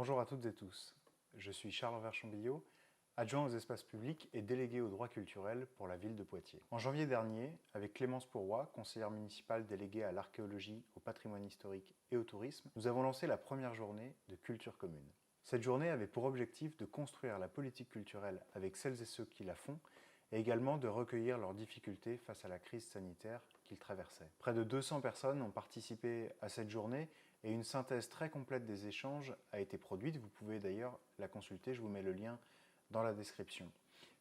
Bonjour à toutes et tous, je suis Charles Verchambillot, adjoint aux espaces publics et délégué aux droits culturels pour la ville de Poitiers. En janvier dernier, avec Clémence Pourroy, conseillère municipale déléguée à l'archéologie, au patrimoine historique et au tourisme, nous avons lancé la première journée de Culture commune. Cette journée avait pour objectif de construire la politique culturelle avec celles et ceux qui la font et également de recueillir leurs difficultés face à la crise sanitaire qu'ils traversaient. Près de 200 personnes ont participé à cette journée et une synthèse très complète des échanges a été produite. Vous pouvez d'ailleurs la consulter, je vous mets le lien dans la description.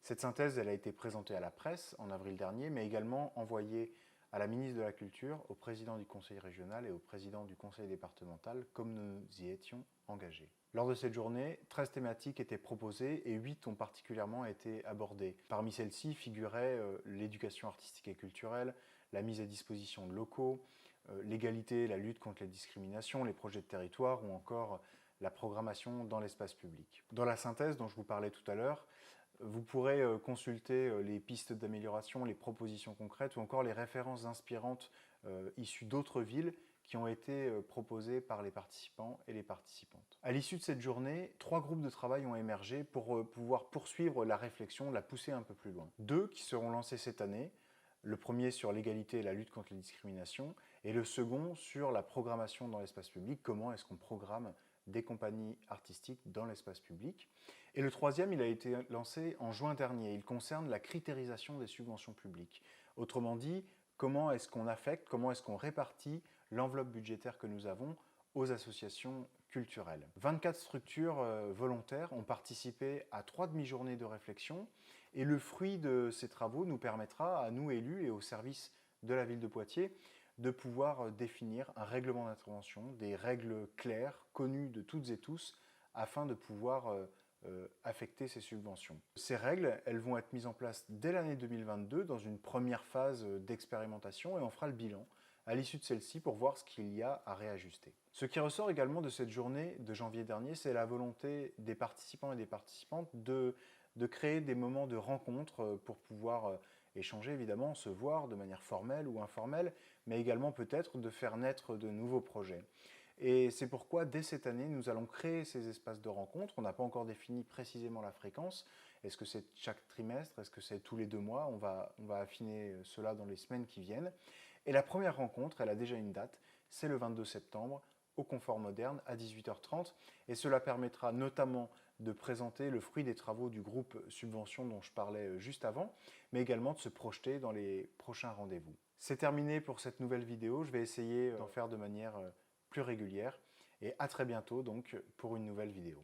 Cette synthèse, elle a été présentée à la presse en avril dernier, mais également envoyée à la ministre de la Culture, au président du conseil régional et au président du conseil départemental, comme nous y étions engagés. Lors de cette journée, 13 thématiques étaient proposées et 8 ont particulièrement été abordées. Parmi celles-ci figuraient l'éducation artistique et culturelle, la mise à disposition de locaux, l'égalité, la lutte contre les discriminations, les projets de territoire ou encore la programmation dans l'espace public. Dans la synthèse dont je vous parlais tout à l'heure, vous pourrez consulter les pistes d'amélioration, les propositions concrètes ou encore les références inspirantes issues d'autres villes qui ont été proposées par les participants et les participantes. À l'issue de cette journée, 3 groupes de travail ont émergé pour pouvoir poursuivre la réflexion, la pousser un peu plus loin. 2 qui seront lancés cette année, le premier sur l'égalité et la lutte contre les discriminations, et le second sur la programmation dans l'espace public, comment est-ce qu'on programme des compagnies artistiques dans l'espace public. Et le troisième, il a été lancé en juin dernier. Il concerne la critérisation des subventions publiques. Autrement dit, comment est-ce qu'on affecte, comment est-ce qu'on répartit l'enveloppe budgétaire que nous avons aux associations culturelles. 24 structures volontaires ont participé à 3 demi-journées de réflexion et le fruit de ces travaux nous permettra, à nous élus et au service de la ville de Poitiers, de pouvoir définir un règlement d'intervention, des règles claires, connues de toutes et tous, afin de pouvoir affecter ces subventions. Ces règles, elles vont être mises en place dès l'année 2022 dans une première phase d'expérimentation et on fera le bilan à l'issue de celle-ci pour voir ce qu'il y a à réajuster. Ce qui ressort également de cette journée de janvier dernier, c'est la volonté des participants et des participantes de créer des moments de rencontre pour pouvoir échanger, évidemment, se voir de manière formelle ou informelle, mais également peut-être de faire naître de nouveaux projets. Et c'est pourquoi, dès cette année, nous allons créer ces espaces de rencontre. On n'a pas encore défini précisément la fréquence. Est-ce que c'est chaque trimestre? Est-ce que c'est tous les 2 mois? On va affiner cela dans les semaines qui viennent. Et la première rencontre, elle a déjà une date, c'est le 22 septembre, au Confort Moderne, à 18h30. Et cela permettra notamment de présenter le fruit des travaux du groupe Subvention dont je parlais juste avant, mais également de se projeter dans les prochains rendez-vous. C'est terminé pour cette nouvelle vidéo. Je vais essayer d'en faire de manière plus régulière. Et à très bientôt donc pour une nouvelle vidéo.